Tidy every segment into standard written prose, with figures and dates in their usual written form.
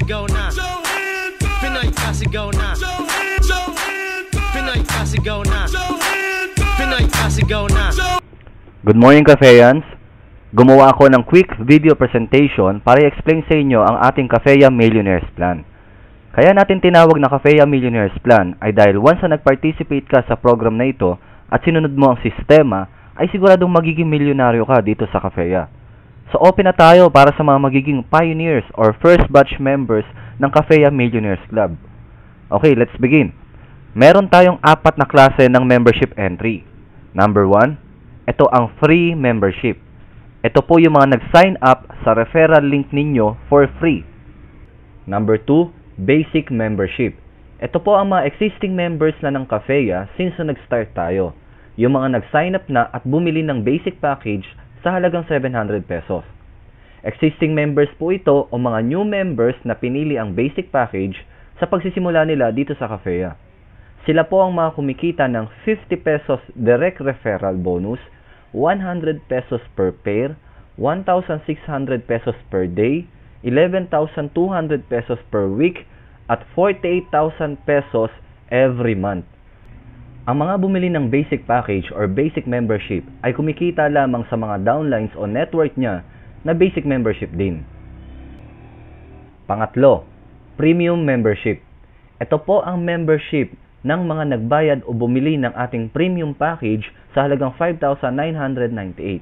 sigaw na. Pinoy ka sigaw na. Pinoy ka sigaw na. Pinoy ka sigaw na. Good morning, Cafeans! Gumawa ako ng quick video presentation para i-explain sa inyo ang ating Cafeya Millionaires Plan. Kaya natin tinawag na Cafeya Millionaires Plan ay dahil once na nag-participate ka sa program na ito at sinunod mo ang sistema, ay siguradong magiging milyonaryo ka dito sa Cafeya. So open na tayo para sa mga magiging pioneers or first batch members ng Cafeya Millionaires Club. Okay, let's begin. Meron tayong 4 na klase ng membership entry. Number 1, ito ang free membership. Ito po yung mga nag-sign up sa referral link ninyo for free. Number 2, basic membership. Ito po ang mga existing members na ng Cafeya since na nag-start tayo. Yung mga nag-sign up na at bumili ng basic package sa halagang 700 pesos. Existing members po ito o mga new members na pinili ang basic package sa pagsisimula nila dito sa Cafeya. Sila po ang mga kumikita ng 50 pesos direct referral bonus, 100 pesos per pair, 1,600 pesos per day, 11,200 pesos per week, at 48,000 pesos every month. Ang mga bumili ng basic package or basic membership ay kumikita lamang sa mga downlines o network niya na basic membership din. Pangatlo, premium membership. Ito po ang membership ng mga nagbayad o bumili ng ating premium package sa halagang 5,998.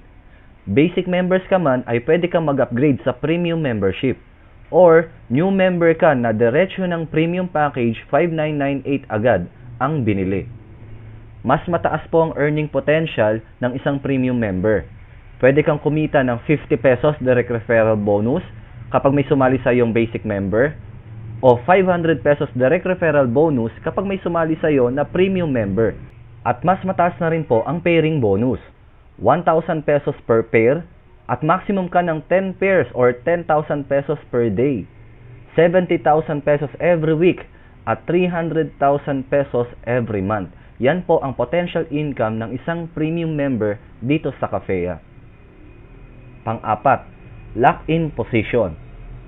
Basic members ka man ay pwede kang mag-upgrade sa premium membership. Or, new member ka na diretsyo ng premium package 5,998 agad ang binili. Mas mataas po ang earning potential ng isang premium member. Pwede kang kumita ng 50 pesos direct referral bonus kapag may sumali sa iyong basic member, o 500 pesos direct referral bonus kapag may sumali sa iyo na premium member. At mas mataas na rin po ang pairing bonus, 1,000 pesos per pair, at maximum ka ng 10 pairs or 10,000 pesos per day, 70,000 pesos every week, at 300,000 pesos every month. Yan po ang potential income ng isang premium member dito sa Cafeya. Pang-4, lock-in position.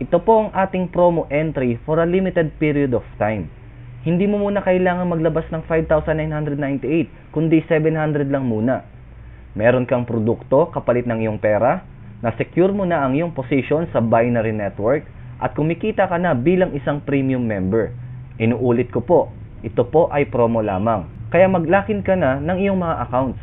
Ito po ang ating promo entry for a limited period of time. Hindi mo muna kailangan maglabas ng 5,998, kundi 700 lang muna. Meron kang produkto kapalit ng iyong pera, na-secure mo na ang iyong position sa binary network, at kumikita ka na bilang isang premium member. Inuulit ko po, ito po ay promo lamang. Kaya mag-lock-in ka na ng iyong mga accounts.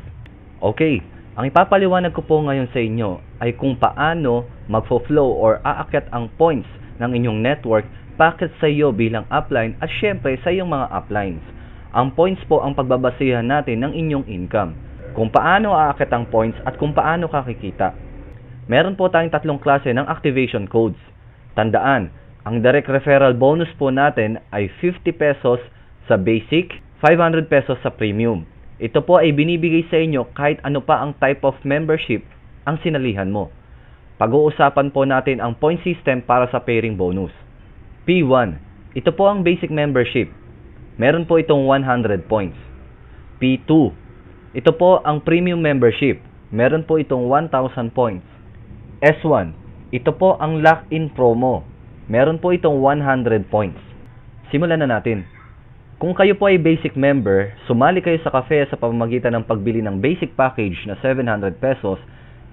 Okay, ang ipapaliwanag ko po ngayon sa inyo ay kung paano magfo-flow or aakyat ang points ng inyong network packet sa iyo bilang upline at syempre sa iyong mga uplines. Ang points po ang pagbabasihan natin ng inyong income. Kung paano aakyat ang points at kung paano kakikita. Meron po tayong 3 klase ng activation codes. Tandaan, ang direct referral bonus po natin ay 50 pesos sa basic, 500 pesos sa premium. Ito po ay binibigay sa inyo kahit ano pa ang type of membership ang sinalihan mo. Pag-uusapan po natin ang point system para sa pairing bonus. P1, ito po ang basic membership. Meron po itong 100 points. P2, ito po ang premium membership. Meron po itong 1,000 points. S1, ito po ang lock-in promo. Meron po itong 100 points. Simulan na natin. Kung kayo po ay basic member, sumali kayo sa Cafeya sa pamamagitan ng pagbili ng basic package na 700 pesos,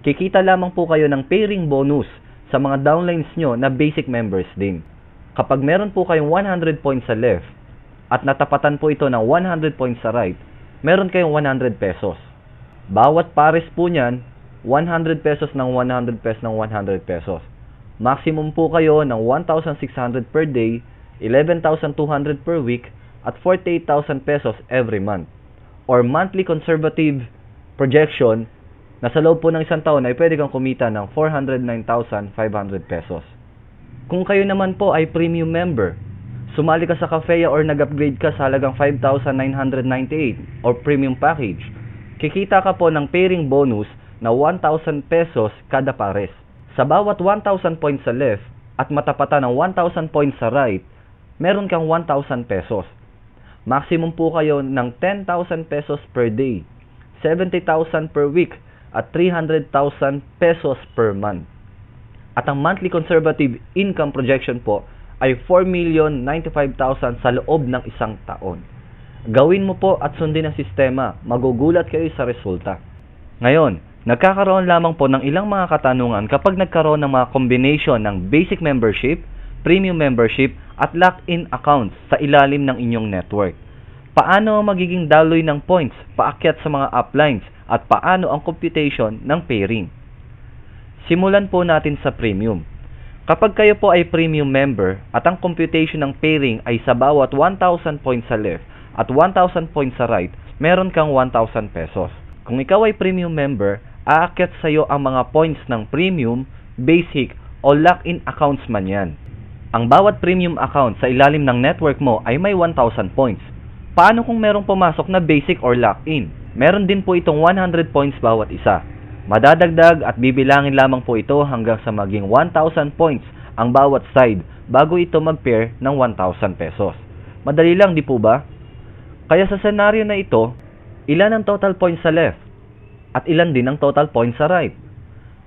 kikita lamang po kayo ng pairing bonus sa mga downlines nyo na basic members din. Kapag meron po kayong 100 points sa left at natapatan po ito ng 100 points sa right, meron kayong 100 pesos. Bawat pares po niyan, 100 pesos ng 100 pesos ng 100 pesos. Maximum po kayo ng 1,600 per day, 11,200 per week, at 48,000 pesos every month. Or monthly conservative projection na sa loob po ng isang taon ay pwede kang kumita ng 409,500 pesos. Kung kayo naman po ay premium member, sumali ka sa Cafeya or nag-upgrade ka sa halagang 5,998 or premium package, kikita ka po ng pairing bonus na 1,000 pesos kada pares. Sa bawat 1,000 points sa left at matapatan ng 1,000 points sa right, meron kang 1,000 pesos. Maximum po kayo ng 10,000 pesos per day, 70,000 per week, at 300,000 pesos per month. At ang monthly conservative income projection po ay 4,095,000 sa loob ng isang taon. Gawin mo po at sundin ang sistema, magugulat kayo sa resulta. Ngayon, nagkakaroon lamang po ng ilang mga katanungan kapag nagkaroon ng mga combination ng basic membership, premium membership, at lock-in accounts sa ilalim ng inyong network. Paano magiging daloy ng points paakyat sa mga uplines at paano ang computation ng pairing? Simulan po natin sa premium. Kapag kayo po ay premium member at ang computation ng pairing ay sa bawat 1,000 points sa left at 1,000 points sa right, meron kang 1,000 pesos. Kung ikaw ay premium member, aakyat sa iyo ang mga points ng premium, basic, o lock-in accounts man yan. Ang bawat premium account sa ilalim ng network mo ay may 1,000 points. Paano kung merong pumasok na basic or lock-in? Meron din po itong 100 points bawat isa. Madadagdag at bibilangin lamang po ito hanggang sa maging 1,000 points ang bawat side bago ito mag-pair ng 1,000 pesos. Madali lang, di po ba? Kaya sa senaryo na ito, ilan ang total points sa left at ilan din ang total points sa right?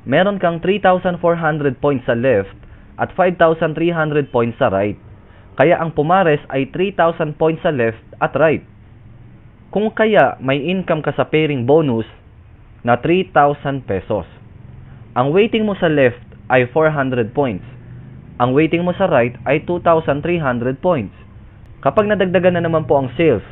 Meron kang 3,400 points sa left at 5,300 points sa right. Kaya ang pumares ay 3,000 points sa left at right. Kung kaya may income ka sa pairing bonus na 3,000 pesos. Ang weighting mo sa left ay 400 points. Ang weighting mo sa right ay 2,300 points. Kapag nadagdagan na naman po ang sales,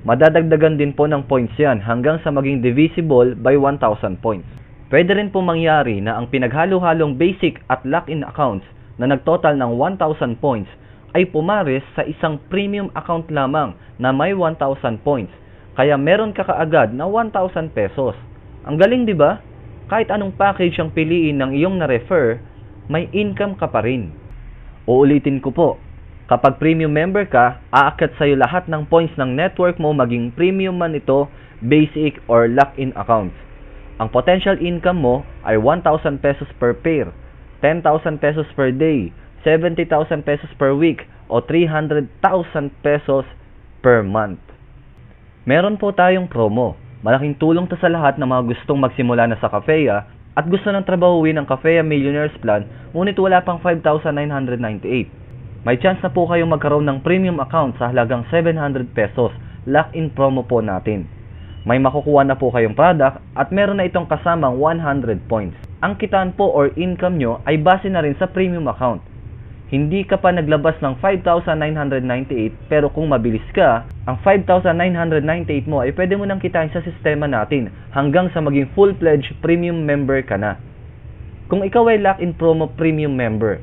madadagdagan din po ng points yan hanggang sa maging divisible by 1,000 points. Pwede rin po mangyari na ang pinaghalo-halong basic at lock-in accounts na nagtotal ng 1,000 points ay pumares sa isang premium account lamang na may 1,000 points. Kaya meron ka kaagad na 1,000 pesos. Ang galing, di ba? Kahit anong package ang piliin ng iyong na-refer, may income ka pa rin. Uulitin ko po, kapag premium member ka, aakyat sa'yo lahat ng points ng network mo maging premium man ito, basic or lock-in accounts. Ang potential income mo ay 1,000 pesos per pair, 10,000 pesos per day, 70,000 pesos per week, o 300,000 pesos per month. Meron po tayong promo. Malaking tulong to sa lahat ng mga gustong magsimula na sa Cafea at gusto ng trabahuin ng Cafea Millionaires Plan ngunit wala pang 5,998. May chance na po kayong magkaroon ng premium account sa halagang 700 pesos. Lock-in promo po natin. May makukuha na po kayong product at meron na itong kasamang 100 points. Ang kitaan po or income nyo ay base na rin sa premium account. Hindi ka pa naglabas ng 5,998 pero kung mabilis ka, ang 5,998 mo ay pwede mo nang kitain sa sistema natin hanggang sa maging full-fledged premium member ka na. Kung ikaw ay lock-in promo premium member,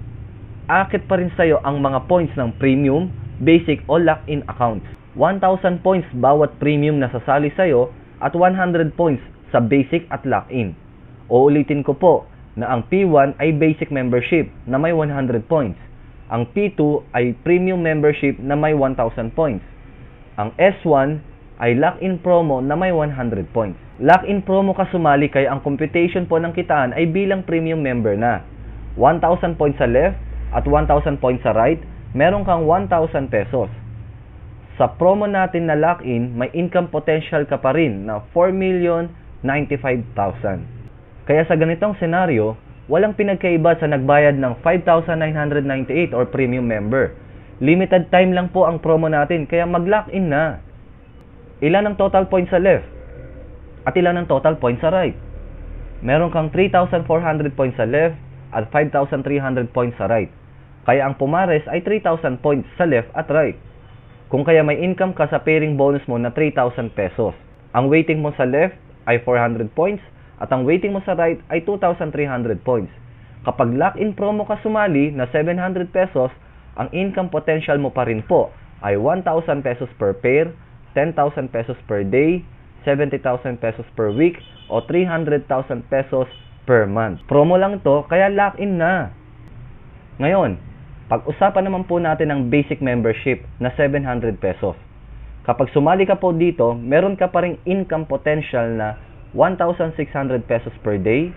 aakit pa rin sa'yo ang mga points ng premium, basic o lock-in accounts. 1,000 points bawat premium na sasali sa'yo at 100 points sa basic at lock-in. Uulitin ko po na ang P1 ay basic membership na may 100 points. Ang P2 ay premium membership na may 1,000 points. Ang S1 ay lock-in promo na may 100 points. Lock-in promo ka sumali kaya ang computation po ng kitaan ay bilang premium member na. 1,000 points sa left at 1,000 points sa right, meron kang 1,000 pesos. Sa promo natin na lock-in, may income potential ka pa rin na 4,095,000. Kaya sa ganitong senaryo, walang pinagkaiba sa nagbayad ng 5,998 or premium member. Limited time lang po ang promo natin kaya mag-lock-in na. Ilan ang total points sa left? At ilan ang total points sa right? Meron kang 3,400 points sa left at 5,300 points sa right. Kaya ang pumares ay 3,000 points sa left at right. Kung kaya may income ka sa pairing bonus mo na 3,000 pesos. Ang weighting mo sa left ay 400 points at ang weighting mo sa right ay 2,300 points. Kapag lock-in promo ka sumali na 700 pesos, ang income potential mo pa rin po ay 1,000 pesos per pair, 10,000 pesos per day, 70,000 pesos per week, o 300,000 pesos per month. Promo lang to, kaya lock-in na. Ngayon, pag-usapan naman po natin ang basic membership na 700 pesos. Kapag sumali ka po dito, meron ka pa ring income potential na 1,600 pesos per day,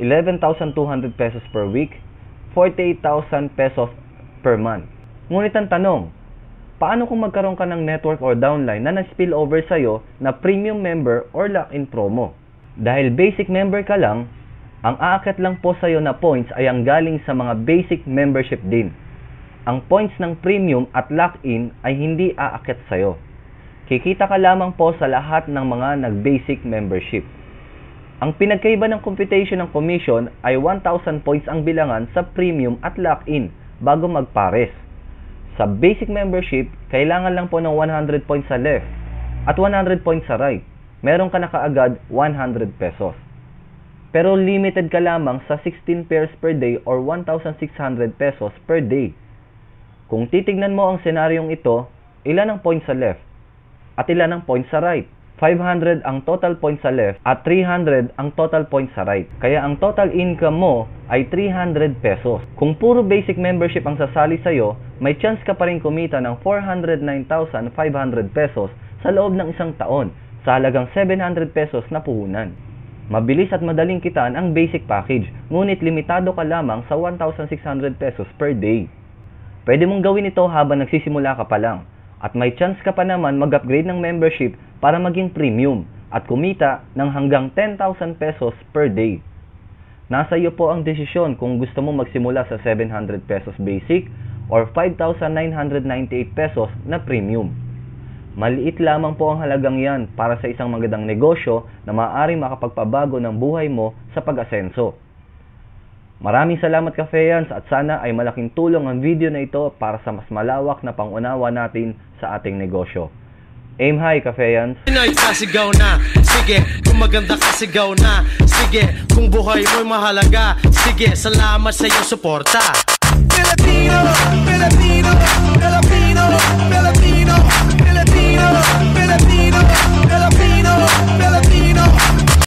11,200 pesos per week, 48,000 pesos per month. Ngunit ang tanong, paano kung magkaroon ka ng network or downline na na-spill over sa'yo na premium member or lock-in promo? Dahil basic member ka lang, ang aakyat lang po sa'yo na points ay ang galing sa mga basic membership din. ang points ng premium at lock-in ay hindi aakyat sa'yo. Kikita ka lamang po sa lahat ng mga nag-basic membership. Ang pinagkaiba ng computation ng commission ay 1,000 points ang bilangan sa premium at lock-in bago magpares. Sa basic membership, kailangan lang po ng 100 points sa left at 100 points sa right. Meron ka na kaagad 100 pesos. Pero limited ka lamang sa 16 pairs per day or 1,600 pesos per day. Kung titignan mo ang senaryong ito, ilan ang points sa left at ilan ang points sa right? 500 ang total points sa left at 300 ang total points sa right. Kaya ang total income mo ay 300 pesos. Kung puro basic membership ang sasali sa'yo, may chance ka pa rin kumita ng 409,500 pesos sa loob ng isang taon sa halagang 700 pesos na puhunan. Mabilis at madaling kitaan ang basic package, ngunit limitado ka lamang sa 1,600 pesos per day. Pwede mong gawin ito habang nagsisimula ka pa lang, at may chance ka pa naman mag-upgrade ng membership para maging premium at kumita ng hanggang 10,000 pesos per day. Nasa iyo po ang desisyon kung gusto mo magsimula sa 700 pesos basic or 5,998 pesos na premium. Maliit lamang po ang halagang yan para sa isang magandang negosyo na maaaring makapagpabago ng buhay mo sa pag-asenso. Maraming salamat Cafeans at sana ay malaking tulong ang video na ito para sa mas malawak na pangunawa natin sa ating negosyo. Aim high Cafeans! Pinoy kasigaw na, sige, kung maganda kasigaw na, sige, kung buhay mo'y mahalaga, sige, salamat sa iyong suporta. Filipino, Filipino.